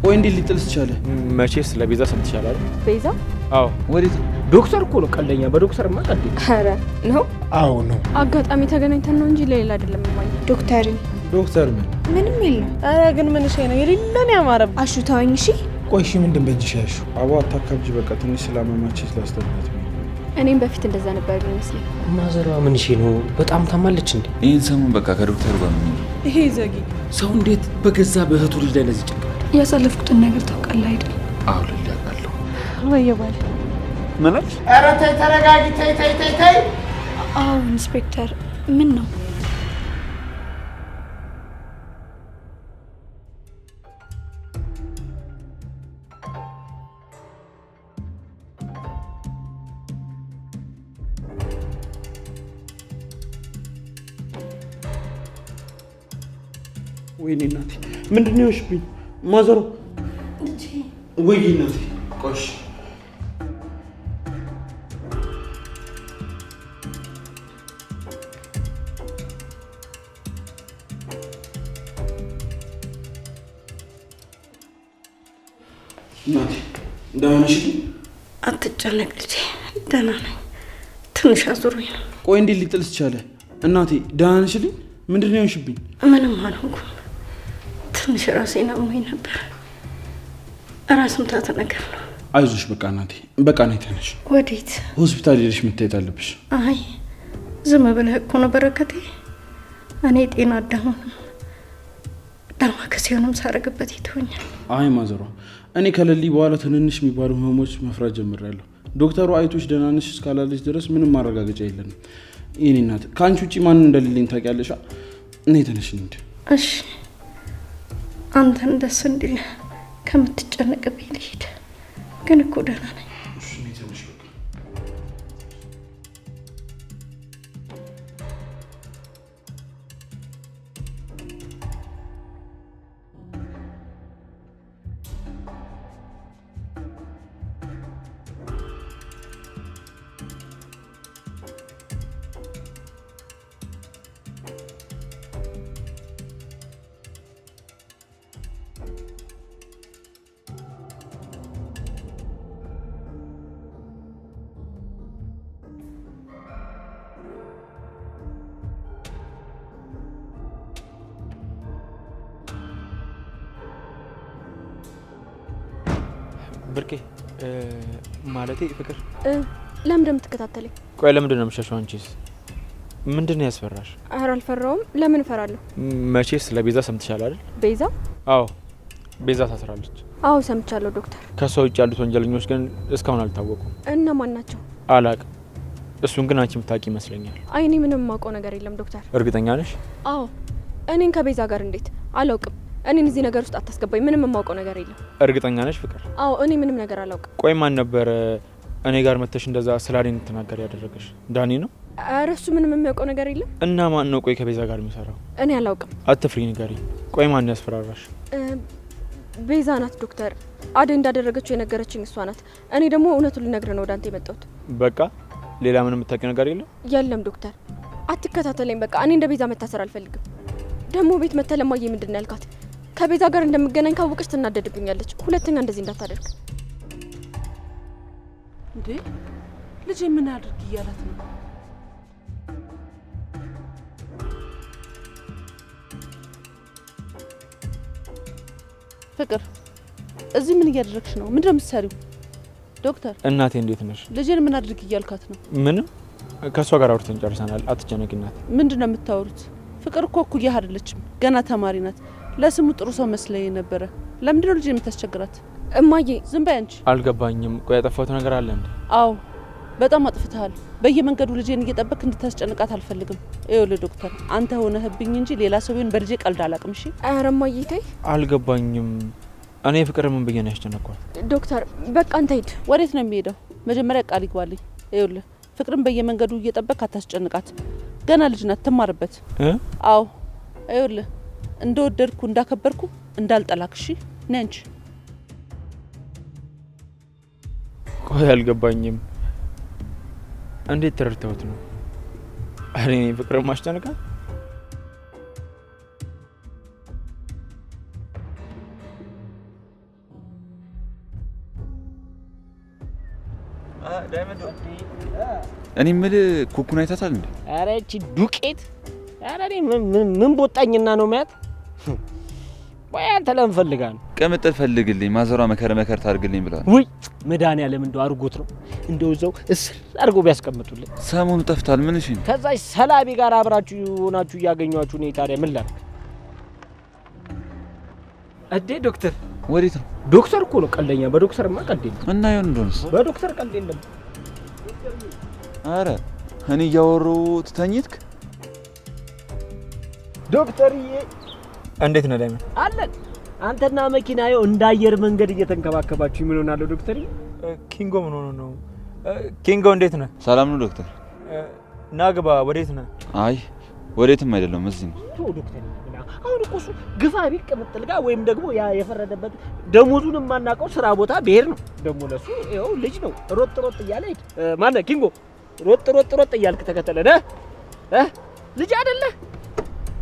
ቆይ እንዴት ሊጥልስ ቻለ? መቼስ ለቤዛ ሰምተሻል አይደል? ቤዛ? አዎ። ወዴት? ዶክተር እኮ ነው ቀልደኛ። በዶክተርማ ቀልድ። ኧረ ነው። አዎ ነው። አጋጣሚ ተገናኝተን ነው እንጂ ለሌላ አይደለም። ማይ ዶክተር ምንም የለም። ኧረ ግን ምን እሺ ነው የሌለን ያማረብ አሹታውኝ። እሺ ቆይ እሺ ምንድን በእጅሽ ያልሽው? አባ አታካብጂ። በቃ ትንሽ ስላመማች ስላስተናት ነው። እኔም በፊት እንደዛ ነበር የሚመስለኝ። ማዘሯ ምን እሺ ነው? በጣም ታማለች እንዴ? ይህን ሰሞን በቃ ከዶክተር ጋር ነው። ይሄ ዘጊ ሰው እንዴት በገዛ በእህቱ ልጅ ላይ ለዚህ ጭንቀት? ያሳለፍኩትን ነገር ታውቃለህ አይደል? አዎ ልያቃለሁ። ወየባል ማለት ኧረ ተይ ተረጋጊ። ተይ። አዎ ኢንስፔክተር፣ ምን ነው? ወይኔ እናቴ ምንድን ነው የሆንሽብኝ? ማዘሮ ወይኔ እናቴ ቆሽ እናቴ ደህና ነሽ? አትጨነቅ ልጄ፣ ደህና ነኝ። ትንሽ አዙሮኝ ነው። ቆይ እንዴት ሊጥልስ ቻለ? እናቴ ደህና ነሽ? ምንድን ነው የሆንሽብኝ? ምንም አልሆንኩም። ትንሽ ራሴን አሞኝ ነበር። ራስ ምታት ነገር ነው። አይዞሽ በቃ እናቴ፣ በቃ ነይ ተነሽ። ወዴት? ሆስፒታል ሄደሽ መታየት አለብሽ። አይ ዝም ብለህ እኮ ነው በረከቴ። እኔ ጤና አዳም ዳማከሴውንም ሳረግበት ይተወኛል። አይ ማዘሯ፣ እኔ ከሌሊ በኋላ ትንንሽ የሚባሉ ህመሞች መፍራት ጀምሬያለሁ። ዶክተሩ አይቶሽ ደህና ነሽ እስካላለች ድረስ ምንም ማረጋገጫ የለንም። የኔ እናት ከአንቺ ውጭ ማን እንደሌለኝ ታውቂያለሽ። ነይ ተነሽ እንሂድ። እሺ አንተን ደስ እንዲል ከምትጨነቅብኝ ልሂድ። ግን እኮ ደህና ነኝ። ብርቄ ማለቴ ፍቅር፣ ለምን እንደምትከታተለኝ? ቆይ ለምንድን ነው የምትሸሸው? አንቺስ ምንድን ነው ያስፈራሽ? ኧረ አልፈራውም። ለምን እፈራለሁ? መቼስ ለቤዛ ሰምተሻል አይደል? ቤዛ? አዎ ቤዛ ታስራለች። አዎ ሰምቻለሁ ዶክተር። ከሷ ውጭ ያሉት ወንጀለኞች ግን እስካሁን አልታወቁም። እነማን ናቸው? አላቅም። እሱን ግን አንቺ የምታውቂ ይመስለኛል። አይ እኔ ምንም የማውቀው ነገር የለም ዶክተር። እርግጠኛ ነሽ? አዎ እኔን ከቤዛ ጋር እንዴት? አላውቅም። እኔን እዚህ ነገር ውስጥ አታስገባኝ። ምንም የማውቀው ነገር የለም። እርግጠኛ ነሽ ፍቅር? አዎ እኔ ምንም ነገር አላውቅም። ቆይ ማን ነበር እኔ ጋር መተሽ እንደዛ ስላኔ እንድትናገር ያደረገሽ? ዳኒ ነው? ኧረ እሱ ምንም የሚያውቀው ነገር የለም። እና ማን ነው ቆይ ከቤዛ ጋር የሚሰራው? እኔ አላውቅም። አትፍሪ፣ ንገሪኝ። ቆይ ማን ያስፈራራሽ? ቤዛ ናት ዶክተር። አደይ እንዳደረገችው የነገረችኝ እሷ ናት። እኔ ደግሞ እውነቱን ልነግርህ ነው ወደ አንተ የመጣሁት። በቃ ሌላ ምንም የምታውቂው ነገር የለም? የለም ዶክተር፣ አትከታተለኝ። በቃ እኔ እንደ ቤዛ መታሰር አልፈልግም። ደግሞ ቤት መተህ ለማየ ምንድን ነው ያልካት? ከቤዛ ጋር እንደምገናኝ ካወቀች ትናደድብኛለች። ሁለተኛ እንደዚህ እንዳታደርግ። እንዴ ልጄ ምን አድርግ እያላት ነው? ፍቅር እዚህ ምን እያደረግሽ ነው? ምንድነው የምትሰሪው? ዶክተር እናቴ እንዴት ነሽ? ልጄን ምን አድርግ እያልካት ነው? ምንም ከሷ ጋር አውርተን ጨርሰናል። አትጨነቂ እናቴ። ምንድነው የምታወሩት? ፍቅር እኮ እኩያህ አይደለችም፣ ገና ተማሪ ናት። ለስሙ ጥሩ ሰው መስለኝ ነበረ። ለምንድነው ልጄን የምታስቸግራት? እማዬ ዝም በይ አንቺ። አልገባኝም። ቆይ ያጠፋሁት ነገር አለ እንዴ? አዎ በጣም አጥፍተሃል። በየመንገዱ ልጄን እየጠበቅ እንድታስጨንቃት አልፈልግም። ይኸውልህ ዶክተር፣ አንተ ሆነህብኝ እንጂ ሌላ ሰው ቢሆን በልጄ ቀልድ አላውቅም። እሺ? ኧረ እማዬ ተይ። አልገባኝም። እኔ ፍቅር ምን ብዬ ነው ያስጨነቅኳት? ዶክተር በቃ አንተ ሂድ። ወዴት ነው የሚሄደው? መጀመሪያ ቃል ይግባልኝ። ይኸውልህ ፍቅርን በየመንገዱ እየጠበቅ አታስጨንቃት። ገና ልጅ ናት፣ ትማርበት። አዎ ይኸውልህ እንደወደድኩ እንዳከበርኩ እንዳልጠላክ። እሺ? ነይ አንቺ። ቆይ አልገባኝም። እንዴት ተረድተውት ነው እኔ ፍቅር ማስጨነቃት? ዳይመንድ እኔ የምልህ ኩኩን አይታታል እንዴ? ኧረ እቺ ዱቄት! ኧረ እኔ ምን ቦጣኝና ነው ማያት? ወይ አንተ ለምን ፈልጋ ነው? ቅምጥል ፈልግልኝ ማዘሯ መከረ ታርግልኝ ብላ። ውይ መድኃኒዓለም እንደው አርጎት ነው እንደው እዛው እስር አርጎ ቢያስቀምጡልኝ። ሰሞኑ ጠፍታል። ምን እሺ? ከዛች ሰላቢ ጋር አብራችሁ ሆናችሁ እያገኟችሁ ነው። ታዲያ ምን ላድርግ? እዴ ዶክተር ወዴት ነው? ዶክተር እኮ ነው ቀልደኛ። በዶክተርማ ቀልድ የለም። እና ይሁን እንደሆነስ በዶክተር ቀልድ የለም። አረ እኔ እያወራሁ ትተኝትክ? ዶክተርዬ እንዴት ነህ ዳይመንድ? አለን አንተና መኪናዬው እንደ አየር መንገድ እየተንከባከባችሁ ምን ሆናለሁ? ዶክተርዬ ኪንጎ ምን ሆኖ ነው? ኪንጎ እንዴት ነህ? ሰላም ነው ዶክተር? ናግባ ወዴት ነህ? አይ ወዴትም አይደለም እዚህ ነው። ዶክተር አሁን እኮ እሱ ግፋ ቢል ቅምጥል ጋር ወይም ደግሞ ያ የፈረደበት ደሞዙን የማናውቀው ስራ ቦታ ብሄር ነው። ደግሞ ለሱ ይኸው ልጅ ነው ሮጥ እያለ ሄድ። ማነህ ኪንጎ? ሮጥ እያልክ ተከተለ ልጅ አይደለ?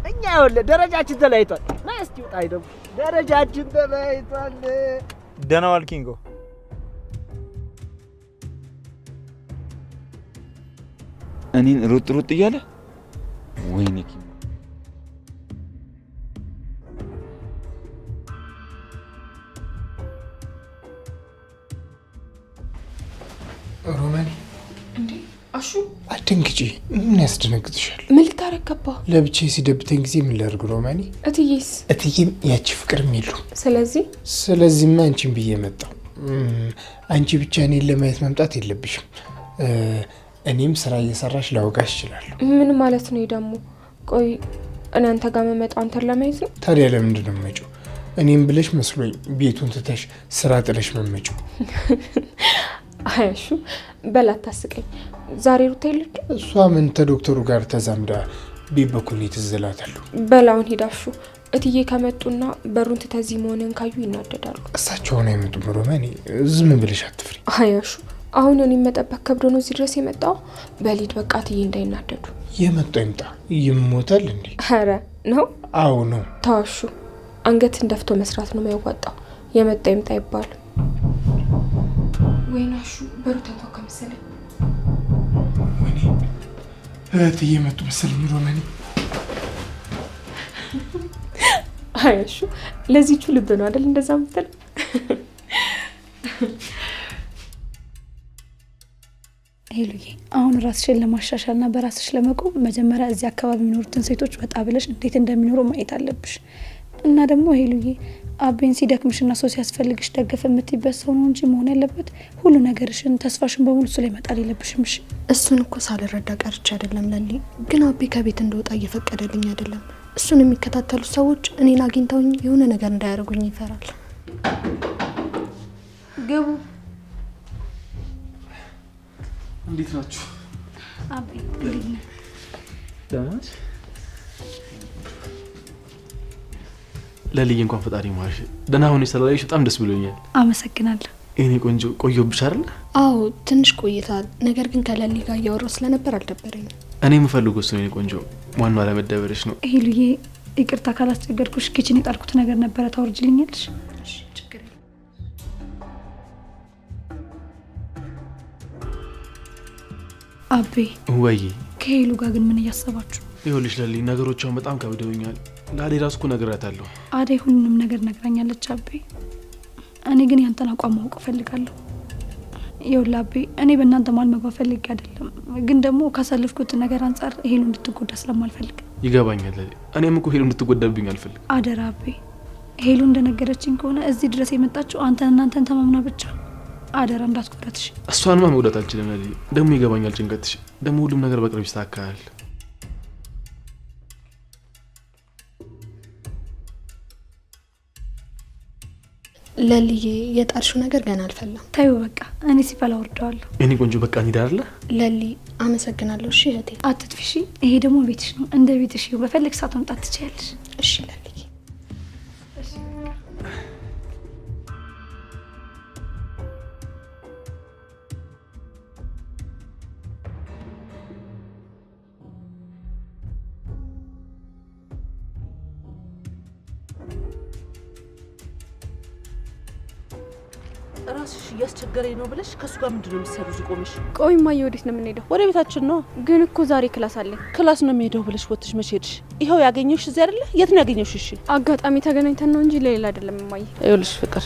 እኛ ይኸውልህ ደረጃችን ተለያይቷል። ና እስቲ ውጣ። ደግሞ ደረጃችን ተለያይቷል። ደህና ዋል ኪንጎ። እኔን ሮጥ እያለ ወይኔ ኪንጎ ሮማኒ እንዴ አሹ አትደንግጪ። ምን ያስደነግጥሻል? ምን ልታረግ ገባ? ለብቻዬ ሲደብተኝ ጊዜ ምን ላድርግ ሮማኒ? እትዬስ? እትዬም ያቺ ፍቅርም የሉም። ስለዚህማ አንቺን ብዬ መጣሁ። አንቺ ብቻ እኔን ለማየት መምጣት የለብሽም። እኔም ስራ እየሰራሽ ላወጋሽ እችላለሁ። ምን ማለት ነው ደግሞ? ቆይ እኔ አንተ ጋር መመጣው አንተን ለማየት ነው? ታዲያ ለምንድን ነው የምመጪው? እኔም ብለሽ መስሎኝ ቤቱን ትተሽ ስራ ጥለሽ መመጪው። አያሹ በላት ታስቀኝ። ዛሬ ሩታ የለች? እሷ ምን ከዶክተሩ ጋር ተዛምዳ ቤት በኩል ትዝላታለሁ። በላውን ሄዳሹ እትዬ ከመጡና በሩን ትተዚህ መሆንን ካዩ ይናደዳሉ። እሳቸውን አይመጡም ሮማኒ፣ ዝም ብለሽ አትፍሪ። አያሹ አሁን እኔ መጠበቅ ከብዶ ነው እዚህ ድረስ የመጣው። በሊድ በቃ እትዬ እንዳይናደዱ። የመጣ ይምጣ። ይሞታል እንዴ? ኧረ ነው። አዎ ነው። ታዋሹ አንገትን ደፍቶ መስራት ነው የሚያዋጣው። የመጣ ይምጣ ይባል። ወይናሹ በሩ ተንኳኳ መሰለኝ። ወይኔ እትዬ መጡ መሰለኝ ሮማኒ። አያሹ ለዚህቹ ልብ ነው አይደል እንደዛ ምትል? ሄሉዬ አሁን ራስሽን ለማሻሻልና በራስሽ ለመቆም መጀመሪያ እዚህ አካባቢ የሚኖሩትን ሴቶች ወጣ ብለሽ እንዴት እንደሚኖሩ ማየት አለብሽ። እና ደግሞ ሄሉዬ አቤን ሲደክምሽና ሰው ሲያስፈልግሽ ደገፈ የምትይበት ሰው ነው እንጂ መሆን ያለበት ሁሉ ነገርሽን ተስፋሽን በሙሉ እሱ ላይ መጣል የለብሽም። እሺ እሱን እኮ ሳልረዳ ቀርቼ አይደለም ለሊ፣ ግን አቤ ከቤት እንደወጣ እየፈቀደልኝ አይደለም። እሱን የሚከታተሉ ሰዎች እኔን አግኝተውኝ የሆነ ነገር እንዳያደርጉኝ ይፈራል። ገቡ። እንዴት ናችሁ? አቤ እንዴት ነህ? ደህና ለልይ እንኳን ፈጣሪ ማርሽ ደህና ሆነሽ ስላየሽ በጣም ደስ ብሎኛል። አመሰግናለሁ። እኔ ቆንጆ ቆየሁብሽ አይደል? አዎ ትንሽ ቆይታል። ነገር ግን ከለሊ ጋር እያወራሁ ስለነበር አልደበረኝም። እኔ የምፈልገው እሱ ነው። እኔ ቆንጆ ዋናው አለመደበርሽ ነው። ሄሉዬ ይቅርታ ካላስቸገርኩሽ፣ ኪችን የጣልኩት ነገር ነበረ ታወርጅልኛለሽ? እሺ ችግር የለም። አቤ ወይ ከሄሉ ጋር ግን ምን እያሰባችሁ? ይኸውልሽ ለልይ ነገሮቿን በጣም ከብደውኛል። ለአዴ ራሱ እኮ ነግራታለሁ። አደይ ሁሉንም ነገር ነግራኛለች አቤ። እኔ ግን ያንተን አቋም ማወቅ እፈልጋለሁ። ይኸውልህ አቤ እኔ በእናንተ መሀል መግባት ፈልጌ አይደለም፣ ግን ደግሞ ካሳለፍኩት ነገር አንጻር ሄሉ እንድትጎዳ ስለማልፈልግ። ይገባኛል ለልይ። እኔም እኮ ሄሉ እንድትጎዳብኝ አልፈልግም። አደራ አቤ። ሄሉ እንደነገረችኝ ከሆነ እዚህ ድረስ የመጣችው አንተን ተማምና ብቻ። አደራ እንዳትጎዳትሽ። እሷንማ መውዳት አልችልም ለልይ። ደግሞ ይገባኛል ጭንቀትሽ። ደግሞ ሁሉም ነገር በቅርብ ይስተካከላል። ለልዬ የጣርሽው ነገር ገና አልፈላም። ታዩ በቃ እኔ ሲፈላ ወርደዋለሁ። እኔ ቆንጆ በቃ እንሂድ አይደለ? ለሊ አመሰግናለሁ። እሺ እህቴ። አትጥፊሽ። ይሄ ደግሞ ቤትሽ ነው። እንደ ቤትሽ በፈለግ ሰዓት መምጣት ትችያለሽ። እሺ ለሊ። ራስሽ እያስቸገረኝ ነው ብለሽ ከሱ ጋር ምንድነው የምትሰሩ እዚህ ቆመሽ? ቆይ ማየ ወዴት ነው የምንሄደው? ወደ ቤታችን ነው። ግን እኮ ዛሬ ክላስ አለኝ። ክላስ ነው የምሄደው ብለሽ ወጥሽ መቼ ሄድሽ? ይኸው ያገኘሁሽ እዚህ አይደለ? የት ነው ያገኘሁሽ? እሺ አጋጣሚ ተገናኝተን ነው እንጂ ለሌላ አይደለም ማየ። ይኸውልሽ ፍቅር፣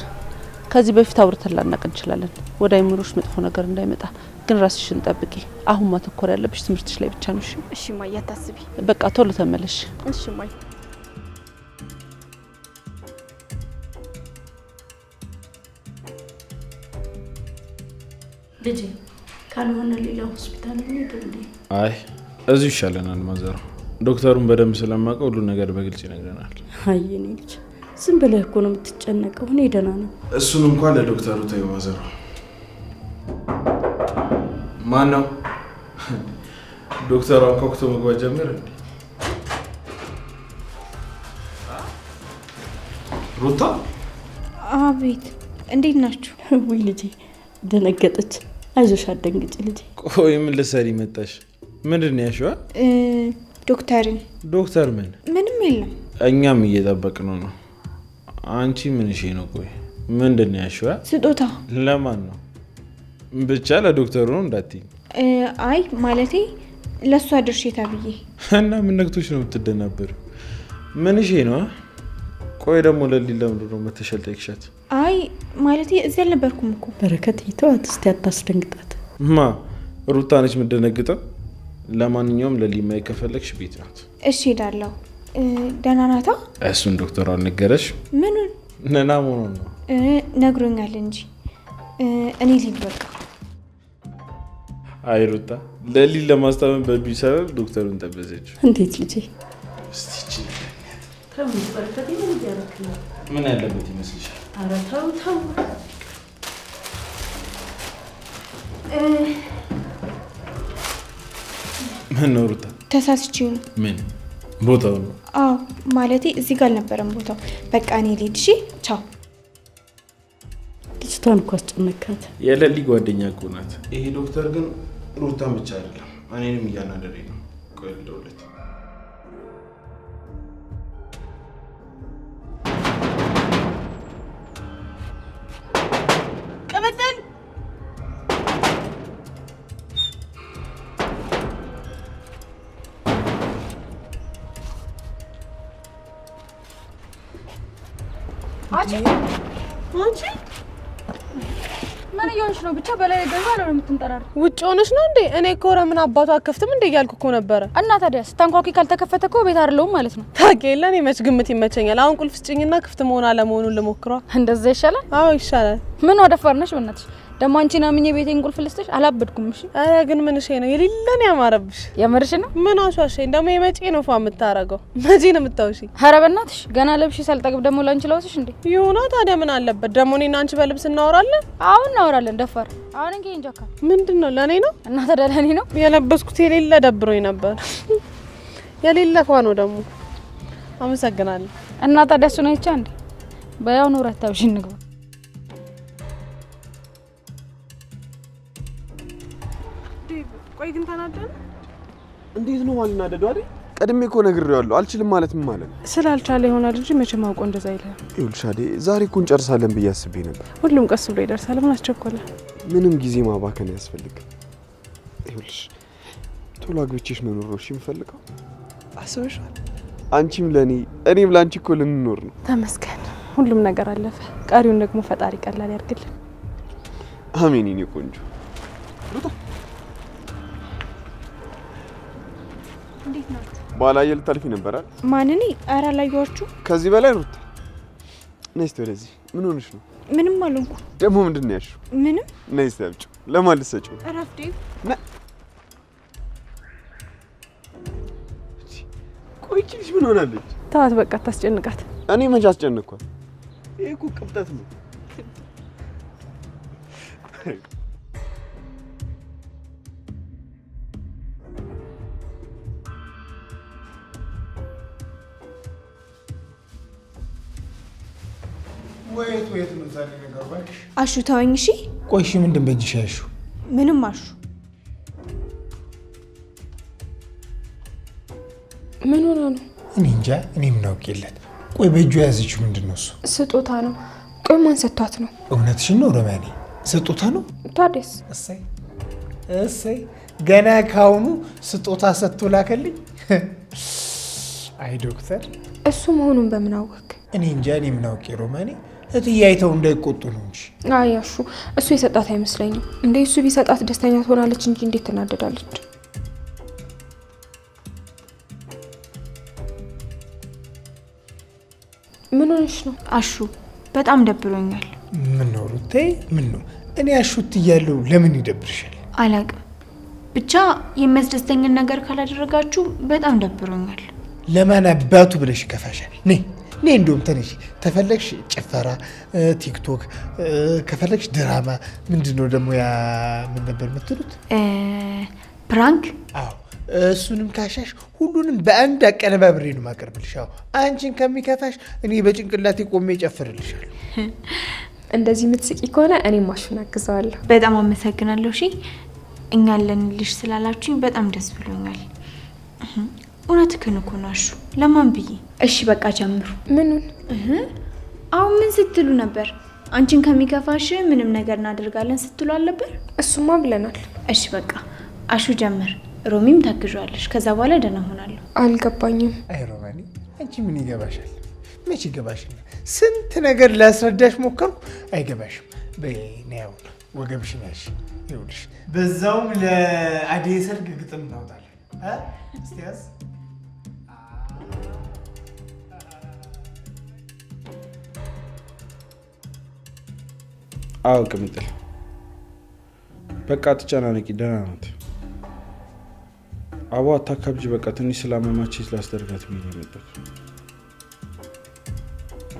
ከዚህ በፊት አውርተን ላናቅ እንችላለን። ወደ አይምሮሽ መጥፎ ነገር እንዳይመጣ ግን ራስሽን ጠብቂ። አሁን ማተኮር ያለብሽ ትምህርትሽ ላይ ብቻ ነው። እሺ ማየ አታስቢ። በቃ ቶሎ ተመለሽ። እሺ ማየ። ልጄ ካልሆነ ሌላ ሆስፒታል እንሂድ እንዴ? አይ እዚሁ ይሻለናል ማዘር። ዶክተሩን በደንብ ስለማውቀው ሁሉ ነገር በግልጽ ይነግረናል። አይ የኔ ልጅ ዝም ብለህ እኮ ነው የምትጨነቀው። እኔ ደህና ነኝ። እሱን እንኳን ለዶክተሩ ተይው ማዘር። ማን ነው? ዶክተሩ አንኳኩቶ መግባት ጀመረ እንዴ? ሩታ? አቤት፣ እንዴት ናችሁ? ውይ ልጄ ደነገጠች። አይዞሽ አትደንግጪ ልጄ። ቆይ ምን ልትሰሪ መጣሽ? ምንድን ነው ያልሽው? ዶክተርን። ዶክተር ምን? ምንም የለም። እኛም እየጠበቅነው ነው። አንቺ ምን እሺ ነው? ቆይ ምንድን ነው ያልሽው? ስጦታ። ለማን ነው? ብቻ ለዶክተሩ ነው እንዳትዪ። አይ ማለቴ ለእሷ ድርሼ ተብዬ። እና ምን ነክቶች ነው የምትደናበሪው? ምን እሺ ነው? ቆይ ደግሞ ለሊት ለምንድን ነው መተሻል ጠይቅሻት? አይ ማለቴ እዚህ አልነበርኩም እኮ። በረከት ይተዋት እስቲ፣ አታስደንግጣት። ማ ሩታ ነች የምትደነግጠው? ለማንኛውም ለሊት ማየት ከፈለግሽ ቤት ናት። እሺ ሄዳለሁ። ደህና ናታ? እሱን ዶክተሩ አልነገረሽ? ምኑን? ነና መሆኑን ነው ነግሮኛል እንጂ እኔ ልሂድ በቃ። አይ ሩታ ለሊት ለማስታመም በቢው ሰበብ ዶክተሩን ጠበዘችው። እንዴት ልጄ? ምን ያለበት ይመስልሻል? ኧረ ተው ተው። ምን ነው ሩታ? ተሳስቼ ነው። ምን ቦታው ነው? አዎ ማለቴ እዚህ ጋር አልነበረም ቦታው። በቃ እኔ ልሂድ። እሺ ቻው። ልጅቷን እኮ አስጨነካት። የለሊ ጓደኛ እኮ ናት። ይሄ ዶክተር ግን ሩታን ብቻ አይደለም እኔንም እያናደረኝ ነው። ቆይ ልደውልለት። ቅምጥል አንቺ ምን እየሆንሽ ነው? ብቻ በላይ ገዛ ነው የምትንጠራር። ውጭ ሆነሽ ነው እንዴ? እኔ እኮ ለምን አባቷ አከፍትም እንዴ እያልኩ እኮ ነበረ። እና ታዲያ ስታንኳኪ ካልተከፈተ እኮ ቤት አይደለሁም ማለት ነው። ታውቂ የለ እኔ መች ግምት ይመቸኛል። አሁን ቁልፍ ስጭኝና ክፍት መሆን አለመሆኑን ልሞክሯ። እንደዛ ይሻላል? አዎ ይሻላል። ምን ወደፈርነሽ በእናትሽ። ደግሞ አንቺና ምኜ ቤቴን ቁልፍ ልስጥሽ አላበድኩም። እሺ አረ ግን ምን እሺ ነው የሌለን ያማረብሽ። የምርሽ ነው? ምን አሻሸኝ ደግሞ የመጪ ነው ፏ የምታረገው። መቼ ነው የምታውሺ? ኧረ በእናትሽ ገና ለብሽ ሳልጠግብ ደግሞ ላንቺ ለውስሽ እንዴ? ይሁና ታዲያ ምን አለበት ደግሞ እኔና አንቺ በልብስ እናወራለን። አሁን እናወራለን። ደፋር አሁን እንዴ እንጃካ ምንድነው? ለኔ ነው እና ታዲያ ለኔ ነው የለበስኩት። የሌለ ደብሮኝ ነበር። የሌለ ፏ ነው ደግሞ። አመሰግናለሁ። እና ታዲያ እሱ ነው ይቻ እንዴ? በያው ነው ረታብሽ እንግባ። ቆይ ግን ተናደነ? እንዴት ነው ማልናደዱ አይደል? ቀድሜ እኮ ነግሬዋለሁ። አልችልም ማለት ምን ማለት ነው? ስላልቻለ ይሆናል እንጂ መቼም አውቆ እንደዛ ይላል። ይኸውልሽ አዴ ዛሬ እኮ እንጨርሳለን ብዬ አስቤ ነበር። ሁሉም ቀስ ብሎ ይደርሳል። ምን አስቸኮለ? ምንም ጊዜ ማባከን አያስፈልግም። ይኸውልሽ ቶሎ አግብቼሽ መኖር ነው እሺ የምፈልገው። አስበሻል? አንቺም ለኔ እኔም ላንቺ እኮ ልንኖር ነው። ተመስገን፣ ሁሉም ነገር አለፈ። ቀሪውን ደግሞ ፈጣሪ ቀላል ያርግልን። አሜን። የኔ ቆንጆ እንዴት ናት? ባላየ ልታልፊ ነበራል። ማንኒ? ኧረ አላየኋችሁ። ከዚህ በላይ ሩታ ነይ እስቲ ወደዚህ። ምን ሆነሽ ነው? ምንም አልሆንኩ። ደግሞ ምንድን ነው ያልሽው? ምንም። ነይ እስቲ አብጪው። ለማን ልትሰጪው? እረፍ ዴቭ። ቆይ ልጅ ምን ሆናለች? ተዋት በቃ ታስጨንቃት። እኔ መቼ አስጨነቅኳት? ይሄ እኮ ቅብጠት ነው። ወይት ነው ዛሬ ነገር ባክሽ። አሹ ተወኝ እሺ። ቆይ እሺ ምንድን በእጅሽ ያሹ? ምንም አሹ። ምን ሆነ ነው? እኔ እንጃ። እኔ ምን አውቄለት። ቆይ በእጁ የያዘችው ምንድን ነው? እሱ ስጦታ ነው። ቆይ ማን ሰጥቷት ነው? እውነትሽን ነው ሮማኔ? ስጦታ ነው? ታዲያስ? እሰይ እሰይ፣ ገና ካሁኑ ስጦታ ሰጥቶ ላከልኝ። አይ ዶክተር፣ እሱ መሆኑን በምን አወቅ? እኔ እንጃ። እኔ ምን አውቄ ሮማኔ? እትዬ አይተው እንዳይቆጡ ነው እንጂ። አይ አሹ፣ እሱ የሰጣት አይመስለኝም። እንዴ እሱ ቢሰጣት ደስተኛ ትሆናለች እንጂ እንዴት ትናደዳለች? ምን ሆነሽ ነው? አሹ በጣም ደብሮኛል። ምን ነው ሩቴ? ምን ነው? እኔ አሹት እያለሁ ለምን ይደብርሻል? አላቅም፣ ብቻ የሚያስደስተኝን ነገር ካላደረጋችሁ በጣም ደብሮኛል። ለማን አባቱ ብለሽ ይከፋሻል? ነይ ነይ፣ እንደውም ተነሽ። ተፈለግሽ ጭፈራ፣ ቲክቶክ፣ ከፈለግሽ ድራማ። ምንድነው ደግሞ ያ ምን ነበር የምትሉት? ፕራንክ? አዎ እሱንም ካሻሽ ሁሉንም በአንድ አቀነባብሬ ነው ማቀርብልሽ። አዎ አንቺን ከሚከፋሽ እኔ በጭንቅላቴ ቆሜ ጨፍርልሻለሁ። እንደዚህ የምትስቂ ከሆነ እኔም አሹን አግዘዋለሁ። በጣም አመሰግናለሁ። እሺ እኛ አለንልሽ ስላላችሁኝ በጣም ደስ ብሎኛል። እውነትህን እኮ ነው አሹ። ለማን ብዬ? እሺ በቃ ጀምሩ። ምኑን? አሁን ምን ስትሉ ነበር? አንቺን ከሚከፋሽ ምንም ነገር እናደርጋለን ስትሉ አልነበር? እሱማ ብለናል። እሺ በቃ አሹ ጀምር። ሮሚም ታግዣለሽ። ከዛ በኋላ ደህና ሆናለሁ። አልገባኝም። አይ ሮማኒ፣ አንቺ ምን ይገባሻል? መች ይገባሽና? ስንት ነገር ላስረዳሽ ሞከርኩ፣ አይገባሽም። በኔው ወገብሽን ያሽ ይኸውልሽ፣ በዛውም ለአደይ ሰርግ ግጥም እናውጣለን። እስቲ ያዝ። አዎ ቅምጥል፣ በቃ አትጨናነቂ፣ ደህና ናት። አቦ አታካብጂ፣ በቃ ትንሽ ስላመማች ላስደርጋት ብዬ ነው የመጣሁት።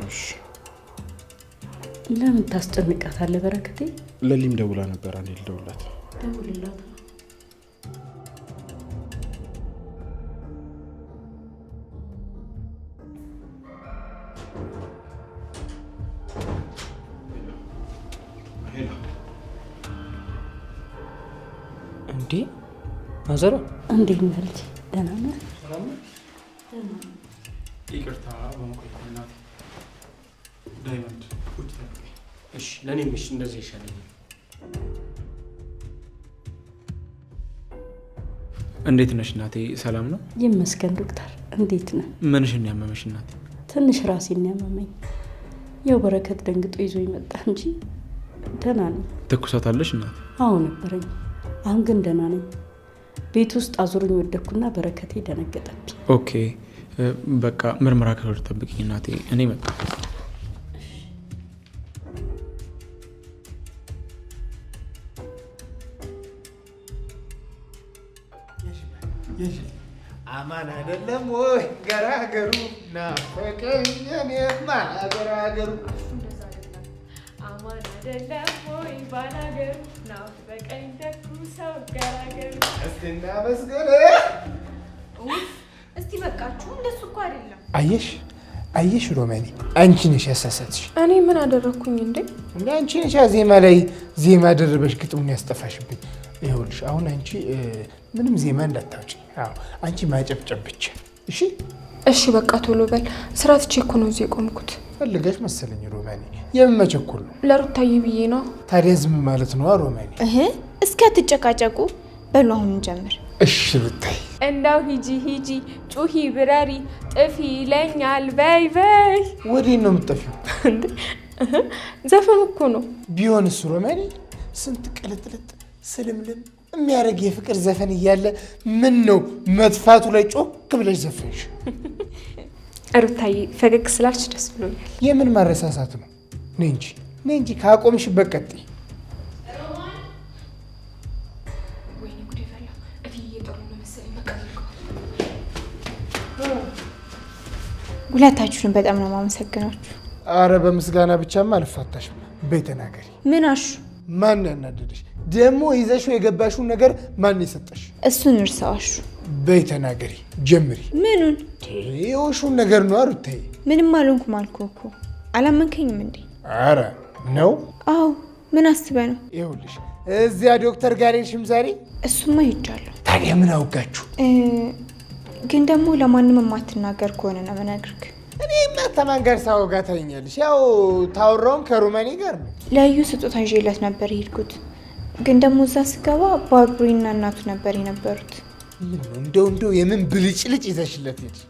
እሺ ለምን ታስጨንቃታለህ በረከቴ? ለሊም ደውላ ነበር። አንዴ ልደውላት። ደውልላት። እንዴ ማዘሯ እንዴት ነህ ልጄ? ደህና ነህ? ይቅርታ በመቆየት እናቴ። ዳይመንድ ቁጭ ተብዬ። እሺ ለእኔም እሺ፣ እንደዚህ ይሻለኛል። እንዴት ነሽ እናቴ? ሰላም ነው? ይመስገን ዶክተር። እንዴት ነህ? ምንሽን ያመመሽ እናቴ? ትንሽ ራሴን ያመመኝ። ያው በረከት ደንግጦ ይዞ ይመጣ እንጂ ደህና ነኝ። ትኩሳት አለሽ እናቴ? አዎ ነበረኝ። አሁን ግን ደህና ነኝ። ቤት ውስጥ አዙሩኝ ወደኩና በረከቴ ደነገጠብኝ። ኦኬ በቃ ምርመራ ከወር ጠብቂኝ እናቴ፣ እኔ መጣ። አማን አይደለም ወይ ገራገሩ? ናፈቀኝ እኔማ ገራገሩ። አማን አይደለም ወይ ባላገሩ? ናፈቀኝ ደጉ ሰው ገራገሩ። እስቲና መስገን እስቲ በቃችሁ፣ እንደሱ እኮ አይደለም። አየሽ አየሽ ሮማኒ፣ አንቺ ነሽ ያሳሳትሽ። እኔ ምን አደረኩኝ እንዴ? እንደ አንቺ ነሽ ዜማ ላይ ዜማ ደረበሽ ግጥሙን ያስጠፋሽብኝ። ይኸውልሽ አሁን አንቺ ምንም ዜማ እንዳታውጪ። አዎ አንቺ ማጨብጨብ ብቻ። እሺ እሺ በቃ ቶሎ በል። ስራ ትቼ እኮ ነው እዚህ የቆምኩት። ፈልገሽ መሰለኝ ሮማኒ። የምን መቸኮል ነው? ለሩታዬ ብዬ ነው። ታዲያ ዝም ማለት ነው ሮማኒ? እስኪ አትጨቃጨቁ። በሉ አሁን እንጀምር። እሺ ሩታዬ። እንዳው ሂጂ ሂጂ ጩሂ ብረሪ ጥፊ ይለኛል በይ በይ። ወዴት ነው የምትጠፊው? ዘፈኑ እኮ ነው። ቢሆንስ ሮማኒ ስንት ቅልጥልጥ ስልምልም የሚያደርግ የፍቅር ዘፈን እያለ ምን ነው መጥፋቱ ላይ ጮክ ብለሽ ዘፈንሽ? ሩታዬ ፈገግ ስላልሽ ደስ ብሎኛል። የምን ማረሳሳት ነው? ነይ እንጂ ካቆምሽበት ቀጥይ። ወይኔ ጉዴ ፈላ። እትዬ እየጠሩ ነው መሰለኝ። በቃ ሁለታችሁን በጣም ነው የማመሰግናችሁ። አረ በምስጋና ብቻማ አልፋታሽም። በይ ተናገሪ። ምን አሹ? ማን ያናደደሽ? ደግሞ ይዘሽው የገባሽውን ነገር ማን የሰጠሽ? እሱን እርሳው አሹ። በይ ተናገሪ፣ ጀምሪ። ምኑን? የውሹን ነገር ነው ሩታዬ። ምንም አልሆንኩም አልኩህ እኮ። አላመንከኝም እንዴ? አረ ነው። አዎ ምን አስበህ ነው? ይኸውልሽ እዚያ ዶክተር ጋር ሄድሽም ዛሬ? እሱማ ሄጃለሁ። ታዲያ ምን አውጋችሁ? ግን ደግሞ ለማንም የማትናገር ከሆነ ነው የምነግርህ። እኔ ማተማንገር ሰው ጋር ተኛለሽ። ያው ታውራውም ከሩመኔ ጋር ነው። ለዩ ስጦታ ይዤለት ነበር የሄድኩት፣ ግን ደግሞ እዛ ስገባ ባቡሬና እናቱ ነበር የነበሩት። እንደው የምን ብልጭልጭ ይዘሽለት ሄድሽ?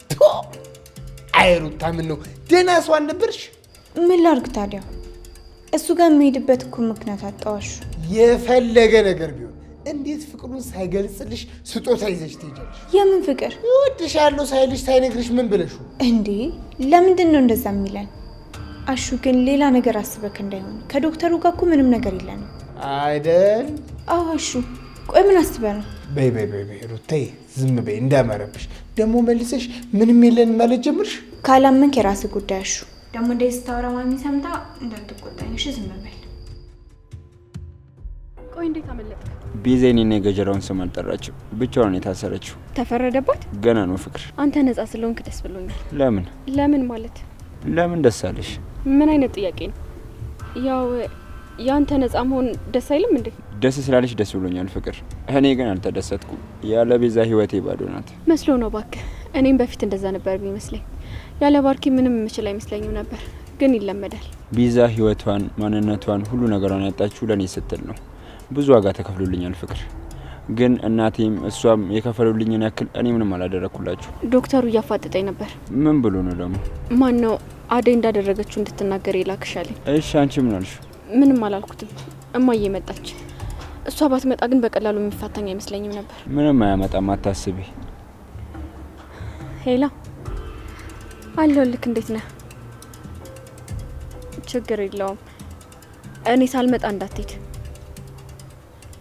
አይሩታ ምን ነው ደህና ሰው አልነበርሽ? ምን ላድርግ ታዲያ? እሱ ጋር የምሄድበት እኮ ምክንያት አጣዋሹ። የፈለገ ነገር ቢሆን እንዴት ፍቅሩን ሳይገልጽልሽ ስጦታ ይዘሽ ትሄጃለሽ? የምን ፍቅር? እወድሻለሁ ሳይልሽ ሳይነግርሽ ምን ብለሽ እንዴ? ለምንድን ነው እንደዛ የሚለን? አሹ ግን ሌላ ነገር አስበክ እንዳይሆን። ከዶክተሩ ጋር እኮ ምንም ነገር የለንም አይደል? አዎ አሹ። ቆይ ምን አስበህ ነው? በይ ሩታዬ ዝም በይ እንዳመረብሽ። ደግሞ መልሰሽ ምንም የለን ማለት ጀምርሽ። ካላመንክ የራስህ ጉዳይ አሹ። ደግሞ እንደዚህ ስታወራ ማሚ ሰምታ እንዳትቆጣኝ እሺ? ዝም በል። ቆይ እንዴት አመለጥክ? ቤዛኔና የገጀራውን ስም አልጠራችው፣ ብቻዋን የታሰረችው። ተፈረደባት? ገና ነው ፍቅር። አንተ ነጻ ስለሆንክ ደስ ብሎኛል። ለምን ማለት ለምን ደስ አለሽ? ምን አይነት ጥያቄ ነው? ያው ያንተ ነጻ መሆን ደስ አይልም እንዴ? ደስ ስላለሽ ደስ ብሎኛል ፍቅር። እኔ ግን አልተደሰትኩም። ያለ ቤዛ ህይወቴ ባዶ ናት። መስሎ ነው እባክህ። እኔም በፊት እንደዛ ነበር ቢመስለኝ። ያለ ባርኪ ምንም የምችል አይመስለኝም ነበር፣ ግን ይለመዳል። ቤዛ ህይወቷን፣ ማንነቷን፣ ሁሉ ነገሯን ያጣችው ለኔ ስትል ነው። ብዙ ዋጋ ተከፍሎልኛል ፍቅር። ግን እናቴም እሷም የከፈሉልኝን ያክል እኔ ምንም አላደረኩላችሁ። ዶክተሩ እያፋጠጠኝ ነበር። ምን ብሎ ነው ደግሞ? ማን ነው አደይ እንዳደረገችው እንድትናገር ይላክሻለኝ? እሺ አንቺ ምን አልሽ? ምንም አላልኩትም። እማዬ መጣች። እሷ ባትመጣ ግን በቀላሉ የሚፋታኝ አይመስለኝም ነበር። ምንም አያመጣም አታስቢ። ሄላ አለሁልህ። እንዴት ነህ? ችግር የለውም። እኔ ሳልመጣ እንዳትሄድ።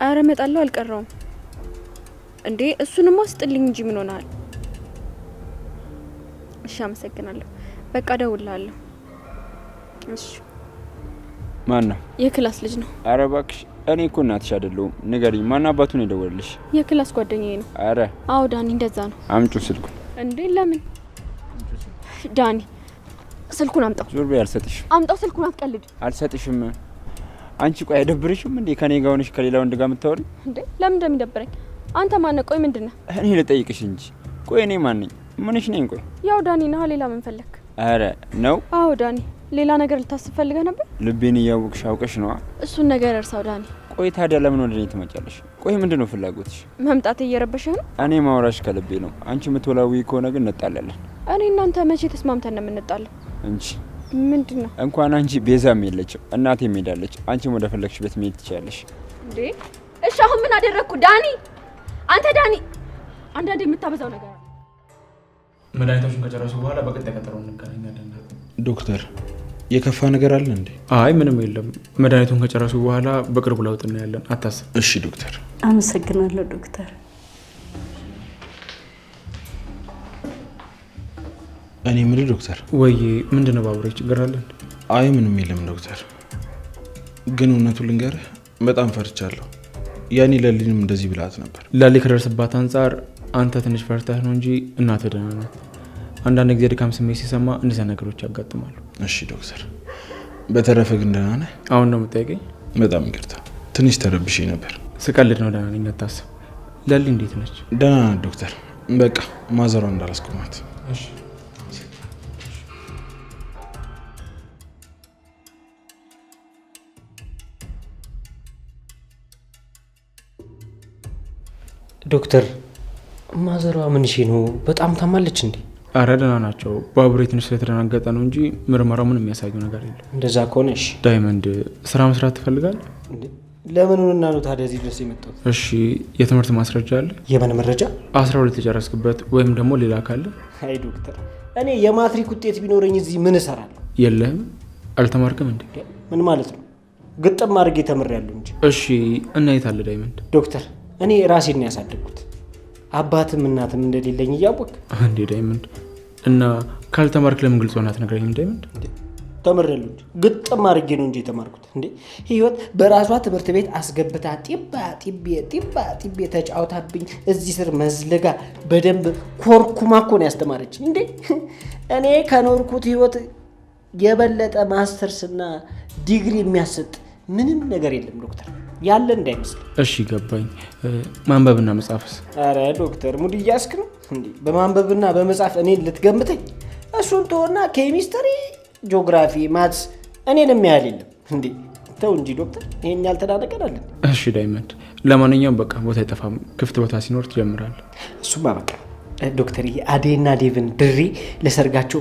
አረ እመጣለሁ፣ አልቀረውም። እንዴ እሱንማ ስጥልኝ እንጂ ምን ሆነሃል? እሺ አመሰግናለሁ። በቃ እደውልልሃለሁ። እሺ። ማን ነው? የክላስ ልጅ ነው። አረ እባክሽ፣ እኔ እኮ እናትሽ አይደለሁም። ንገሪኝ፣ ማን አባቱን የደወለልሽ? የክላስ ጓደኛዬ ነው። አረ አዎ ዳኒ፣ እንደዛ ነው። አምጩ ስልኩን። እንዴ ለምን? ዳኒ ስልኩን አምጣው። ዞር በይ፣ አልሰጥሽም። አምጣው ስልኩን፣ አትቀልድ። አልሰጥሽም። አንቺ ቆይ አይደብርሽም እንዴ ከኔ ጋር ሆነሽ ከሌላ ወንድ ጋር የምታወሪ? እንዴ ለምን እንደሚደብረኝ? አንተ ማን ነህ? ቆይ ምንድነው? እኔ ልጠይቅሽ እንጂ። ቆይ እኔ ማን ነኝ? ምንሽ ነኝ? ቆይ ያው ዳኒ ነህ። ሌላ ምን ፈለክ? አረ ነው። አዎ ዳኒ። ሌላ ነገር ልታስብ ፈልገህ ነበር? ልቤን እያወቅሽ አውቀሽ ነዋ። እሱን ነገር እርሳው ዳኒ። ቆይ ታዲያ ለምን ወደ እኔ ትመጫለሽ? ቆይ ምንድነው ፍላጎትሽ? መምጣት እየረበሸህ ነው? እኔ ማውራሽ ከልቤ ነው። አንቺ የምትወላዊ ከሆነ ግን እንጣላለን። እኔ እናንተ መቼ ተስማምተን ነው የምንጣለው? እንጂ ምንድነው? እንኳን አንቺ ቤዛም የለችም፣ እናቴም ሄዳለች። አንቺም ወደ ፈለግሽበት መሄድ ትችያለሽ። እንዴ እሺ አሁን ምን አደረግኩ? ዳኒ አንተ ዳኒ፣ አንዳንዴ የምታበዛው ነገር አለ። መድኃኒቶቹን ከጨረሱ በኋላ በቀጣይ ቀጠሮ እንገናኛለን። ዶክተር የከፋ ነገር አለ እንዴ? አይ ምንም የለም። መድኃኒቱን ከጨረሱ በኋላ በቅርቡ ለውጥ እናያለን፣ አታስብ። እሺ ዶክተር። አመሰግናለሁ ዶክተር። እኔ ምን ዶክተር? ወይ ምንድነው ባቡሬ፣ ችግር አለ? አይ ምንም የለም ዶክተር። ግን እውነቱን ልንገርህ በጣም ፈርቻለሁ። ያኔ ለሊንም እንደዚህ ብላት ነበር። ላሊ ከደረሰባት አንጻር አንተ ትንሽ ፈርተህ ነው እንጂ እናትህ ደህና ናት። አንዳንድ ጊዜ ድካም ስሜት ሲሰማ እንደዚያ ነገሮች ያጋጥማሉ። እሺ ዶክተር። በተረፈ ግን ደህና ነህ? አሁን ነው የምጠይቀኝ? በጣም ይቅርታ፣ ትንሽ ተረብሼ ነበር። ስቀልድ ነው። ደህና ነኝ፣ አታስብ። ላሊ እንዴት ነች? ደህና ናት ዶክተር። በቃ ማዘሯ እንዳላስቆማት። እሺ ዶክተር፣ ማዘሯ ምንሽ ነው? በጣም ታማለች እንዴ? አረ ደህና ናቸው። ባቡሬ ትንሽ ስለተደናገጠ ነው እንጂ ምርመራው ምንም የሚያሳየው ነገር የለም። እንደዛ ከሆነ እሺ። ዳይመንድ ስራ መስራት ትፈልጋለህ? ለምን ሆነና ነው ታዲያ እዚህ ድረስ የመጣሁት? እሺ የትምህርት ማስረጃ አለ? የምን መረጃ? 12 የጨረስክበት ወይም ደግሞ ሌላ ካለ? አይ ዶክተር፣ እኔ የማትሪክ ውጤት ቢኖረኝ እዚህ ምን እሰራለሁ? የለህም? አልተማርክም እንዴ? ምን ማለት ነው? ግጥም አድርጌ ተምሬያለሁ እንጂ። እሺ እና የት አለ ዳይመንድ? ዶክተር፣ እኔ ራሴን ያሳደግኩት አባትም እናትም እንደሌለኝ እያወቅ እንዴ ዳይመንድ። እና ካልተማርክ ለምን ግልጽ ሆና አትነግረኝም ዳይመንድ? ተምሬያለሁ እንጂ ግጥም አድርጌ ነው እንጂ የተማርኩት። እንዴ ህይወት በራሷ ትምህርት ቤት አስገብታ ጢቤ ተጫውታብኝ እዚህ ስር መዝልጋ በደንብ ኮርኩማ እኮ ነው ያስተማረችኝ። እንዴ እኔ ከኖርኩት ህይወት የበለጠ ማስተርስና ዲግሪ የሚያሰጥ ምንም ነገር የለም ዶክተር፣ ያለ እንዳይመስል። እሺ ገባኝ። ማንበብና መጻፍስ? አረ ዶክተር ሙድ እያስክ ነው እንዴ? በማንበብና በመጻፍ እኔን ልትገምተኝ? እሱን ተወና ኬሚስትሪ፣ ጂኦግራፊ፣ ማትስ እኔንም ያህል የለም እንዴ። ተው እንጂ ዶክተር፣ ይሄን ያልተናነቀናለን። እሺ ዳይመንድ፣ ለማንኛውም በቃ ቦታ አይጠፋም። ክፍት ቦታ ሲኖር ትጀምራለህ። እሱማ በቃ ዶክተር፣ አዴና ዴቭን ድሬ ለሰርጋቸው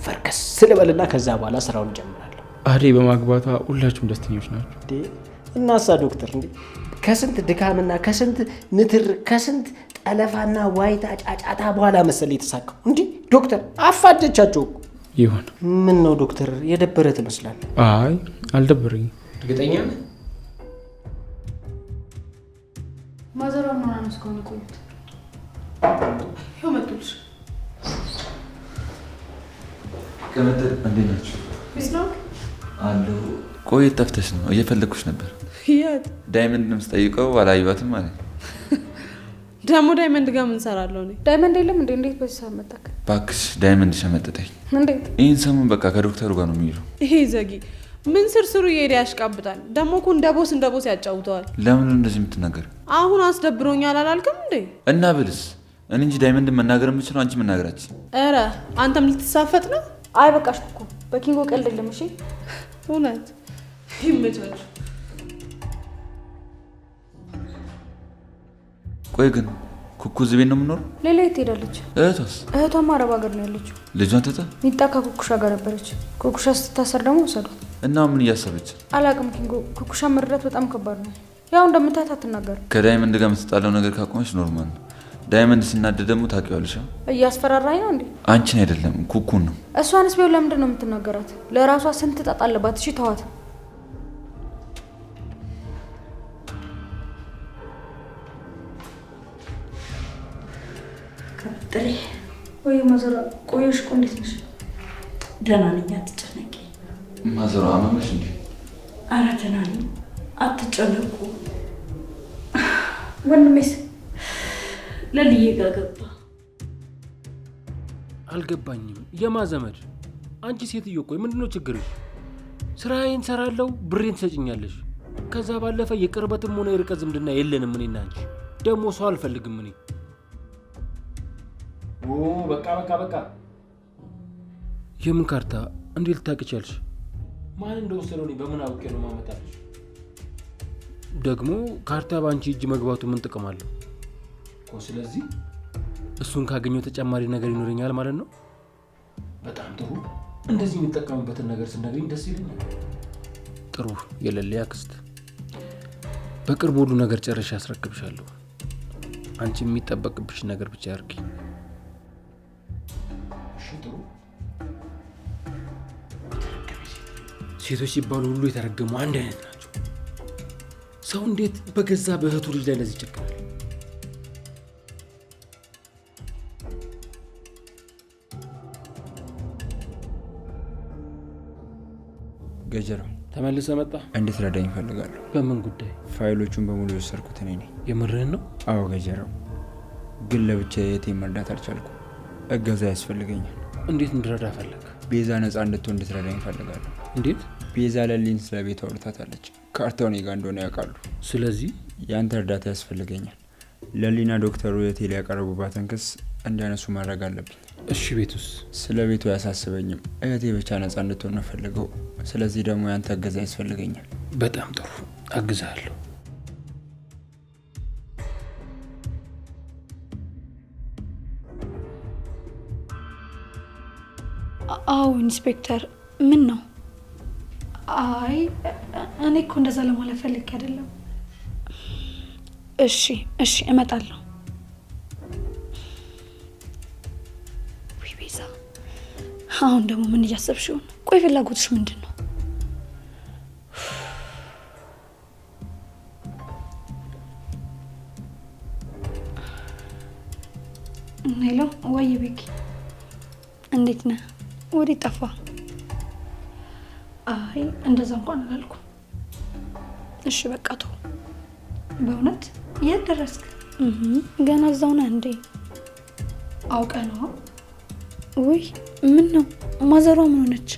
ፈርከስ ስለበልና ከዛ በኋላ ስራውን እንጀምራለሁ። አዴ በማግባቷ ሁላችሁም ደስተኞች ናቸው። እናሳ ዶክተር እንዴ ከስንት ድካምና ከስንት ንትር ከስንት ጠለፋና ዋይታ ጫጫታ በኋላ መሰለ የተሳካው። እንዴ ዶክተር አፋደቻቸው። ይሁን። ምን ነው ዶክተር የደበረ ትመስላለህ? አይ አልደበረኝም። እርግጠኛ ነህ? ማዘሯ ምን ሆና ነው እስካሁን የቆዩት? ይኸው መጡልሽ። ከመጠጥ እንዴት ናችሁ? ቢስኖክ አሉ። ቆይ ጠፍተሽ ነው? እየፈለግኩሽ ነበር። የት? ዳይመንድንም ስጠይቀው አላየኋትም ማለት ደግሞ ዳይመንድ ጋር ምን ሰራለሁ እኔ? ዳይመንድ የለም እንዴ? እንዴት በዚህ ሰዓት መጣክ? እባክሽ ዳይመንድ ሸመጠጠኝ። እንዴት? ይህን ሰሞን በቃ ከዶክተሩ ጋር ነው የሚሄዱ። ይሄ ዘጊ ምን ስርስሩ እየሄደ ያሽቃብጣል። ደግሞ እኮ እንደ ቦስ ያጫውተዋል። ለምን እንደዚህ የምትናገር? አሁን አስደብሮኛል አላልክም እንዴ? እና ብልስ እኔ እንጂ ዳይመንድን መናገር የምችለው አንቺ መናገራችን። ኧረ አንተም ልትሳፈጥ ነው? አይ በቃሽ እኮ በኪንጎ ቀልድ የለም። እሺ እውነት ይመቻችሁ። ቆይ ግን ኩኩ እዚህ ቤት ነው የምኖረው? ሌላ የት ሄዳለች? እህቷስ? እህቷም አረብ ሀገር ነው ያለችው። ልጇን ትታ? ሚጣ ከኩኩሻ ጋር ነበረች። ኩኩሻ ስትታሰር ደግሞ ወሰዷት። እና ምን እያሰበች? አላቅም ኪንጎ። ኩኩሻ መረዳት በጣም ከባድ ነው። ያው እንደምታያት አትናገርም። ከዳይመንድ ጋር የምትጣለው ነገር ካቆመች ኖርማል ነው። ዳይመንድ ሲናደድ ደግሞ ታውቂዋለሽ። እያስፈራራኝ ነው እንዴ? አንቺን አይደለም ኩኩን ነው። እሷንስ ቢሆን ለምንድን ነው የምትናገራት? ለራሷ ስንት ጣጣ አለባት። እሺ ተዋት። ጥሬ ወይ ማዘሯ፣ ቆየሽ እኮ እንዴት ነሽ? ደህና ነኝ፣ አትጨነቂ። ማዘሯ አመመሽ እንዴ? ኧረ ደህና ነኝ፣ አትጨነቁ። ወንድሜስ ለልዬ ጋር ገባ። አልገባኝም። የማዘመድ አንቺ ሴትዮ፣ ቆይ ምንድነው ችግርሽ? ስራዬን ሰራለሁ፣ ብሬን ትሰጭኛለሽ። ከዛ ባለፈ የቅርበትም ሆነ የርቀት ዝምድና የለንም እኔና አንቺ። ደግሞ ሰው አልፈልግም እኔ። በቃ የምን ካርታ? እንዴት ልታውቂ ቻልሽ? ማን እንደወሰደው እኔ በምን አውቄ ነው ማመጣልሽ? ደግሞ ካርታ በአንቺ እጅ መግባቱ ምን ጥቅም አለው? ስለዚህ እሱን ካገኘው ተጨማሪ ነገር ይኖረኛል ማለት ነው። በጣም ጥሩ። እንደዚህ የሚጠቀምበትን ነገር ስናገኝ ደስ ይለኛል። ጥሩ የሌለ አክስት፣ በቅርቡ ሁሉ ነገር ጨርሼ ያስረክብሻለሁ። አንቺ የሚጠበቅብሽ ነገር ብቻ ያርጊ። ጥሩ። ሴቶች ሲባሉ ሁሉ የተረገሙ አንድ አይነት ናቸው። ሰው እንዴት በገዛ በእህቱ ልጅ ላይ እንደዚህ ይጨክናል? ገጀራው ተመልሰ መጣ። እንድትረዳኝ እፈልጋለሁ። በምን ጉዳይ? ፋይሎቹን በሙሉ የወሰድኩት እኔ ነኝ። የምርህን ነው? አዎ ገጀራው፣ ግን ለብቻ የቴን መርዳት አልቻልኩም። እገዛ ያስፈልገኛል። እንዴት እንድረዳ ፈለግ? ቤዛ ነፃ እንድትሆን እንድትረዳኝ እፈልጋለሁ። እንዴት? ቤዛ ለሊን ስለ ቤቷ አውርታታለች። ካርታው እኔ ጋር እንደሆነ ያውቃሉ። ስለዚህ ያንተ እርዳታ ያስፈልገኛል። ለሊና ዶክተሩ የቴሌ ያቀረቡባትን ክስ እንዲያነሱ ማድረግ አለብኝ። እሺ። ቤቱስ? ስለ ቤቱ አያሳስበኝም። እህቴ ብቻ ነፃ እንድትሆን ነው ፈልገው። ስለዚህ ደግሞ ያንተ እገዛ ያስፈልገኛል። በጣም ጥሩ፣ አግዛለሁ። አዎ ኢንስፔክተር፣ ምን ነው? አይ እኔ እኮ እንደዛ ለማለት ፈልጌ አይደለም። እሺ እመጣለሁ። ቤዛ፣ አሁን ደግሞ ምን እያሰብሽ ይሆን? ቆይ ፍላጎትሽ ምንድን ነው? ሄሎ፣ ወይ ቤኪ፣ እንዴት ነህ? ወዴት ጠፋ? አይ እንደዛ እንኳን አላልኩም። እሺ በቃ ተው። በእውነት የት ደረስክ? ገና እዛው ነህ እንዴ? አውቀ ነው? ውይ ምን ነው? ማዘሯ ምን ሆነች?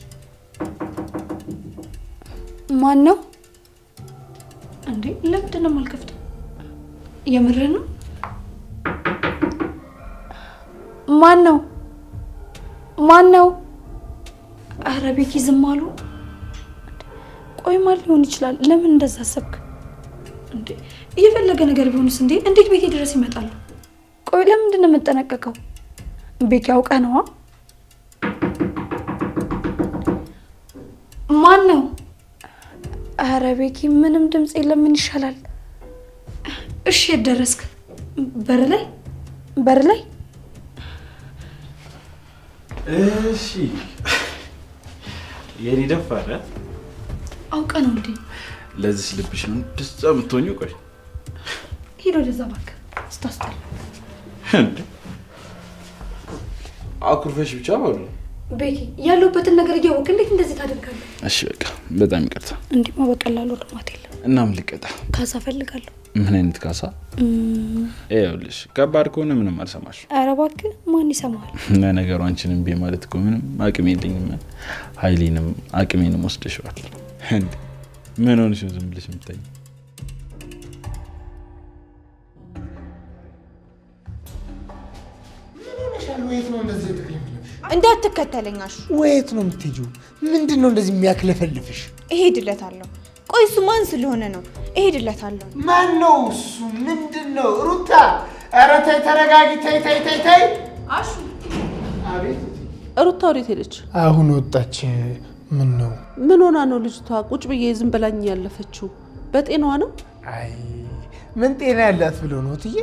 ማን ነው እንዴ? ለምንድን ነው የማልከፍተው? የምርህ ነው? ማን ነው? ማን ነው? አረ ቤኪ ዝም አሉ። ቆይ ማን ሊሆን ይችላል? ለምን እንደዛ አሰብክ እንዴ? እየፈለገ ነገር ቢሆንስ እንዴ? እንዴት ቤቴ ድረስ ይመጣሉ? ቆይ ለምንድን ነው የምጠነቀቀው? ቤኪ ያውቀህ ነዋ። ማን ነው? አረ ቤኪ ምንም ድምጽ የለም። ምን ይሻላል? እሺ ደረስክ? በር ላይ እሺ የኔ ደፋረ አውቀ ነው እንዴ? ለዚህ ልብሽ ነው ደስታ የምትሆኚው? ቆይ ሄዶ ወደዛ እባክህ ስታስጠላ እንዴ! አኩርፈሽ ብቻ ባሉ ቤኪ ያለሁበትን ነገር እያወቅህ እንዴት እንደዚህ ታደርጋለህ? እሺ በቃ በጣም ይቅርታ። እንዲማ በቀላሉ ልማት የለም። እና ምን ልቀጣ? ካሳ ፈልጋለሁ። ምን አይነት ካሳ? ይኸውልሽ ከባድ ከሆነ ምንም አልሰማሽ። ኧረ እባክህ ማን ይሰማል? ለነገሩ አንቺንም ቤ ማለት እኮ ምንም አቅም የለኝም። ኃይሌንም አቅሜንም ወስደሽዋል። እንዴ ምን ሆነሽ ነው ዝም ብለሽ የምታይ? ወይት ነው እንደዚህ ትክልፍ? እንዳትከተለኛሽ። ወይት ነው የምትሄጂው? ምንድነው እንደዚህ የሚያክለፈልፍሽ? እሄድለታለሁ። ቆይ እሱ ማን ስለሆነ ነው? እሄድለታለሁ። ማን ነው እሱ? ምንድነው? ሩታ፣ ኧረ ተይ ተረጋጊ። ተይ። አሹ። አቤት። ሩታ ወዴት ሄደች? አሁን ወጣች። ምን ነው? ምን ሆና ነው ልጅቷ? ቁጭ ብዬ ዝም ብላኝ ያለፈችው በጤናዋ ነው? አይ ምን ጤና ያላት ብሎ ነው ትዬ?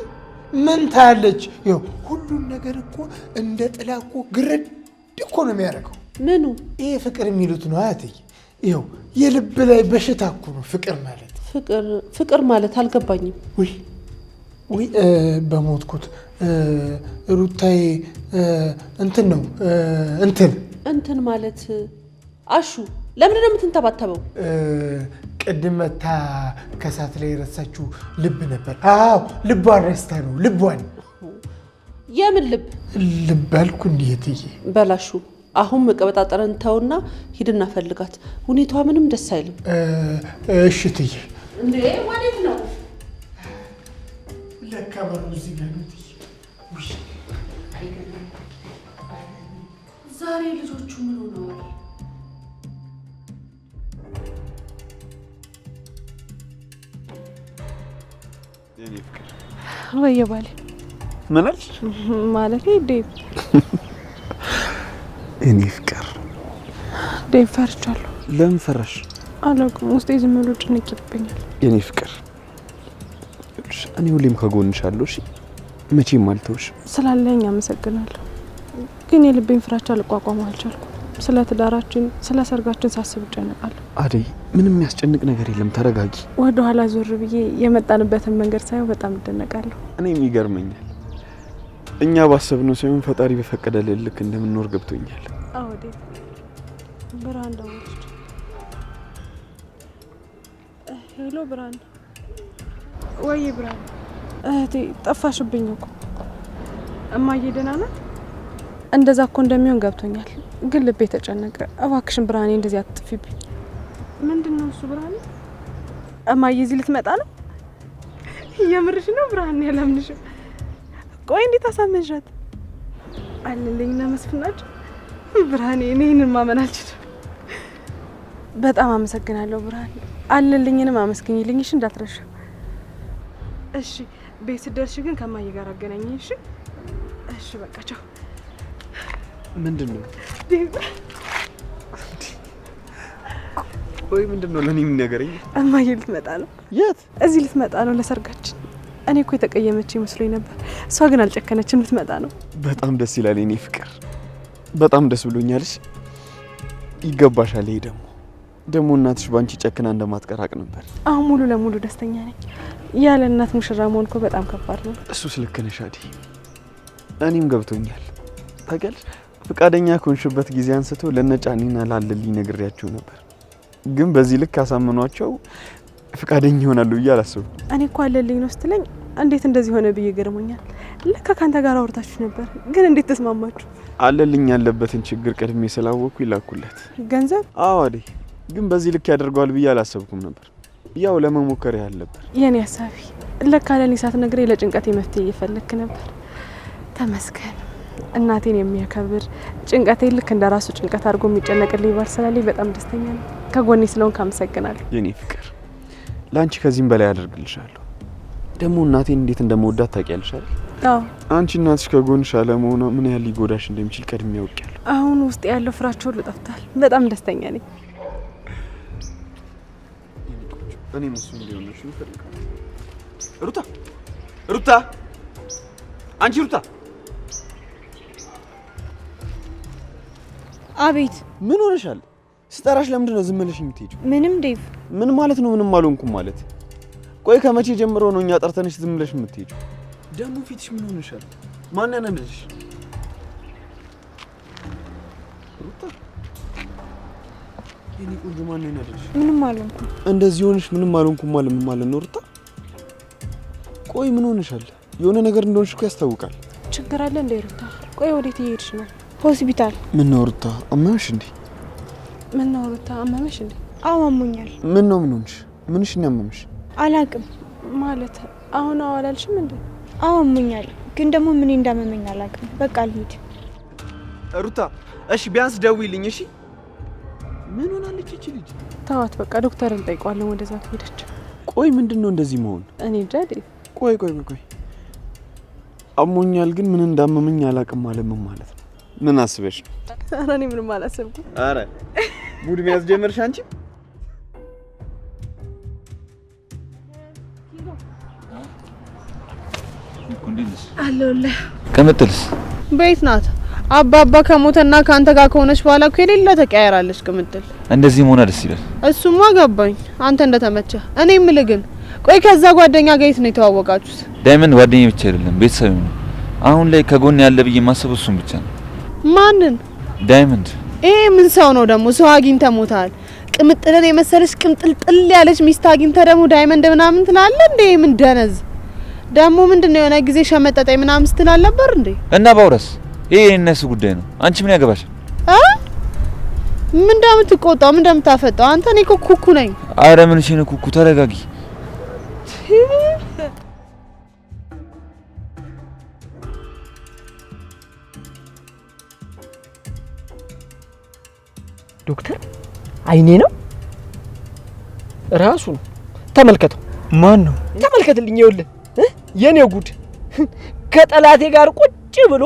ምን ታለች? ይኸው ሁሉን ነገር እኮ እንደ ጥላ እኮ ግርድ እኮ ነው የሚያደርገው። ምኑ? ይሄ ፍቅር የሚሉት ነው አያትዬ። ይኸው የልብ ላይ በሽታ እኮ ነው ፍቅር ማለት። ፍቅር ማለት አልገባኝም። ወይ በሞትኩት ሩታዬ እንትን ነው እንትን ማለት አሹ ለምንድን ነው የምትንተባተበው? ቅድም መታ ከሳት ላይ የረሳችው ልብ ነበር። አዎ ልቧን ረስታ ነው። ልቧን የምን ልብ አልኩ እንዲህ እትዬ። በላሹ አሁን መቀበጣጠረን ተውና ሂድና ፈልጋት። ሁኔታዋ ምንም ደስ አይልም። እሺ እትዬ። እንዴ ወዴት ነው? ለካ በሩ እዚህ ጋር ነው። ዛሬ ልጆቹ ምን ሆነዋል? የኔ ፍቅር ወይ ባሌ ምን አልሽ? ማለት ዴቭ የኔ ፍቅር ዴቭ ፈርቻለሁ። ለምን ፈራሽ? አላውቅም፣ ውስጤ ዝም ብሎ ጭንቅ ይልብኛል። የኔ ፍቅር እኔ ሁሌም ከጎንሽ አለሁ። እሺ መቼም አልተውሽ። ስላለኝ አመሰግናለሁ፣ ግን የልቤን ፍራቻ ልቋቋመው አልቻልኩም። ስለ ትዳራችን፣ ስለ ሰርጋችን ሳስብ እጨነቃለሁ። አደይ ምንም የሚያስጨንቅ ነገር የለም፣ ተረጋጊ። ወደ ኋላ ዞር ብዬ የመጣንበትን መንገድ ሳየው በጣም እደነቃለሁ። እኔም ይገርመኛል። እኛ ባሰብነው ሳይሆን ፈጣሪ በፈቀደልን ልክ እንደምንኖር ገብቶኛል። አዎ ዴቭ። ብርሃን ደወለች። ሄሎ ብርሃን። ወይ ብርሃን እህቴ ጠፋሽብኝ እኮ። እማዬ ደህና ናት? እንደዛ እኮ እንደሚሆን ገብቶኛል፣ ግን ልቤ ተጨነቀ። እባክሽን ብርሃኔ እንደዚህ አትጥፊብኝ። ምንድነው እሱ ብርሃኔ? እማዬ እዚህ ልትመጣ ነው? የምርሽ ነው ብርሃኔ? ያላምንሽም። ቆይ እንዴት አሳመንሻት? አለልኝና መስፍናችሁ ብርሃኔ፣ እኔ ይህንን ማመን አልችልም። በጣም አመሰግናለሁ ብርሃኔ። አለልኝንም አመስግኝልኝ እሺ፣ እንዳትረሻ። እሺ ቤት ስትደርሺ ግን ከማዬ ጋር አገናኘኝ እሺ? እሺ በቃ ቻው። ምንድነው? ቆይ ምንድነው ለኔ የሚነገረኝ? እማዬ ልትመጣ ነው። የት? እዚህ ልትመጣ ነው ለሰርጋችን። እኔ እኮ የተቀየመች መስሎኝ ነበር፣ እሷ ግን አልጨከነችም፣ ልትመጣ ነው። በጣም ደስ ይላል የኔ ፍቅር፣ በጣም ደስ ብሎኛልሽ። ይገባሻል። ይሄ ደግሞ እናትሽ ባንቺ ጨክና እንደማትቀራቅ ነበር። አሁን ሙሉ ለሙሉ ደስተኛ ነኝ። ያለ እናት ሙሽራ መሆን እኮ በጣም ከባድ ነው። እሱስ ልክ ነሽ አደይ፣ እኔም ገብቶኛል። ታውቂያለሽ ፈቃደኛ ከሆንሽበት ጊዜ አንስቶ ለነጫኔና ላለልኝ ነግሬያቸው ነበር፣ ግን በዚህ ልክ አሳምኗቸው ፈቃደኛ ይሆናሉ ብዬ አላሰብኩም። እኔ እኮ አለልኝ ነው ስትለኝ እንዴት እንደዚህ ሆነ ብዬ ገርሞኛል። ለካ ካንተ ጋር አውርታችሁ ነበር፣ ግን እንዴት ተስማማችሁ? አለልኝ ያለበትን ችግር ቀድሜ ስላወቅኩ ይላኩለት ገንዘብ። አዎ አደይ፣ ግን በዚህ ልክ ያደርገዋል ብዬ አላሰብኩም ነበር። ያው ለመሞከር ያህል ነበር የኔ ሀሳቢ። ለካ ለኔ ሳትነግረኝ ለጭንቀቴ መፍትሄ እየፈለክ ነበር። ተመስገን። እናቴን የሚያከብር ጭንቀቴን ልክ እንደ ራሱ ጭንቀት አድርጎ የሚጨነቅልኝ ባል ስላለኝ በጣም ደስተኛ ነኝ። ከጎኔ ስለሆንክ አመሰግናለሁ። የኔ ፍቅር ለአንቺ ከዚህም በላይ አደርግልሻለሁ። ደግሞ እናቴን እንዴት እንደምወዳት ታውቂያለሽ አይደል? አዎ። አንቺ እናትሽ ከጎንሽ አለመሆኗ ምን ያህል ሊጎዳሽ እንደሚችል ቀድሜ ያውቃለሁ። አሁን ውስጥ ያለው ፍራቻ ሁሉ ጠፍቷል። በጣም ደስተኛ ነኝ። እኔም እሱ እንዲሆንሽ እፈልጋለሁ። ሩታ፣ አንቺ ሩታ! አቤት። ምን ሆነሻል? ስጠራሽ ለምንድን ነው ዝም ብለሽ የምትሄጂው? ምንም ዴቭ። ምን ማለት ነው ምንም አልሆንኩም ማለት? ቆይ ከመቼ ጀምሮ ነው እኛ ጠርተንሽ ዝም ብለሽ የምትሄጂው? ደግሞ ፊትሽ ምን ሆነሻል? ማን ያናደደሽ? ሩታ፣ የኔ ቆንጆ ማን ያናደደሽ? ምንም አልሆንኩም። እንደዚህ ሆነሽ ምንም አልሆንኩም ማለት ምን ማለት ነው ሩታ? ቆይ ምን ሆነሻል? የሆነ ነገር እንደሆንሽ እኮ ያስታውቃል። ችግር አለ እንዴ ሩታ? ቆይ ወዴት እየሄድሽ ነው? ሆስፒታል። ምን ነው ሩታ አመመሽ እንዴ? ምን ነው ሩታ አመመሽ እንዴ? አዎ አሞኛል። ምን ነው ምን ሆንሽ? ምንሽ ነው ያመመሽ? አላቅም። ማለት አሁን አዋላልሽም እንዴ? አዎ አሞኛል፣ ግን ደግሞ ምን እንዳመመኝ አላቅም። በቃ ልሂድ። ሩታ እሺ ቢያንስ ደውይልኝ እሺ። ምን ሆናለች እቺ ልጅ? ተዋት በቃ ዶክተርን እንጠይቀዋለን። ወደዛ ሄደች። ቆይ ምንድነው እንደዚህ መሆን? እኔ እንጃ ዴቭ። ቆይ አሞኛል፣ ግን ምን እንዳመመኝ አላቅም ማለት ምን ማለት ነው? ምን አስበሽ ነው? ኧረ እኔ ምንም አላሰብኩም። ኧረ ሙድ መያዝ ጀመርሽ አንቺ። አለሁልህ። ቅምጥልስ ቤት ናት። አባባ ከሞተና ካንተ ጋር ከሆነች በኋላ እኮ የሌለ ተቀያይራለች ቅምጥል። እንደዚህ መሆን ደስ ይላል። እሱማ ገባኝ፣ አንተ እንደተመቸ። እኔ የምልህ ግን ቆይ ከዛ ጓደኛ ጋር የት ነው የተዋወቃችሁት? ዳይመንድ ጓደኛዬ ብቻ አይደለም ቤተሰብ ነው። አሁን ላይ ከጎን ያለ ብዬ ማሰብ እሱን ብቻ ነው። ማንን? ዳይመንድ። ይሄ ምን ሰው ነው ደግሞ? ሰው አግኝተህ ሞታል። ቅምጥልን የመሰለች ቅምጥልጥል ያለች ሚስት አግኝተህ ደግሞ ዳይመንድ ምናምን ትላለህ እንዴ? ምን ደነዝ ደግሞ ምንድነው? የሆነ ጊዜ ሸመጠጠኝ ምናምን ስትል አልነበር እንዴ? እና ባውረስ ይሄ የነሱ ጉዳይ ነው። አንቺ ምን ያገባሽ? ምን እንደምትቆጣው ምን እንደምታፈጣው አንተ? እኔ እኮ ኩኩ ነኝ። አረ ምን እሺ ነው ኩኩ፣ ተረጋጊ። ዶክተር አይኔ ነው ራሱ ነው። ተመልከተው። ማን ነው? ተመልከትልኝ። ይኸውልህ የኔው ጉድ ከጠላቴ ጋር ቁጭ ብሎ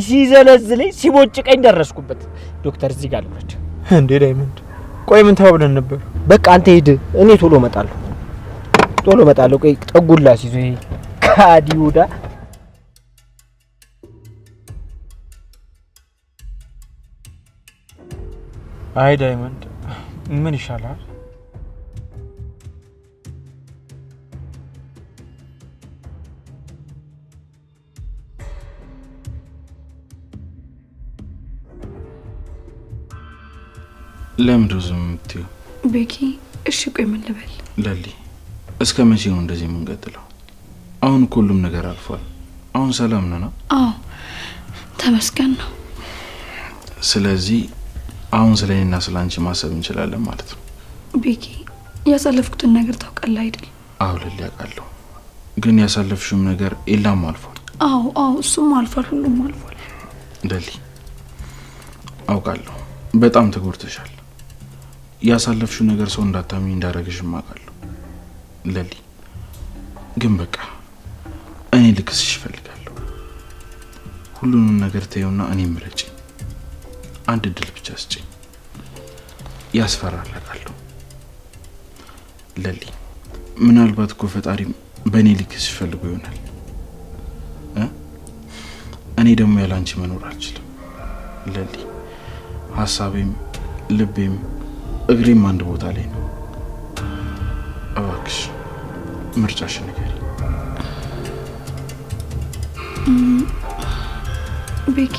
ሲዘለዝለኝ ሲቦጭቀኝ ደረስኩበት። ዶክተር እዚህ ጋር ልውረድ እንዴ? ዳይመንድ ቆይ ምን ተባብለን ነበር? በቃ አንተ ሂድ፣ እኔ ቶሎ እመጣለሁ። ቆይ ጠጉላ ሲዞ ይሄ ካዲውዳ አይ ዳይመንድ ምን ይሻላል? ለምንድን ነው ዝም የምትይው? ቤኪ እሺ ቆይ ምን ልበል? ለሊ እስከ መቼ ነው እንደዚህ የምንቀጥለው? አሁን እኮ ሁሉም ነገር አልፏል። አሁን ሰላም ነን። አዎ ተመስገን ነው። ስለዚህ አሁን ስለኔና ስላንቺ ማሰብ እንችላለን ማለት ነው። ቤኪ ያሳለፍኩትን ነገር ታውቃለህ አይደል? አዎ ለሊ አውቃለሁ፣ ግን ያሳለፍሽውም ነገር የላም አልፏል። አዎ እሱም አልፏል፣ ሁሉም አልፏል። ለሊ አውቃለሁ በጣም ተጎድተሻል። ያሳለፍሽው ነገር ሰው እንዳታሚ እንዳረግሽም አውቃለሁ ለሊ፣ ግን በቃ እኔ ልክስሽ እፈልጋለሁ። ሁሉንም ነገር ተይውና እኔ ምረጪ። አንድ እድል ብቻ ስጪኝ። ያስፈራል አውቃለሁ ለሊ፣ ምናልባት እኮ ፈጣሪም በእኔ ልክስሽ ፈልጎ ይሆናል። እኔ ደግሞ ያላንቺ መኖር አልችልም ለሊ። ሀሳቤም ልቤም እግሬም አንድ ቦታ ላይ ነው። እባክሽ ምርጫሽን ንገሪ። ቤኪ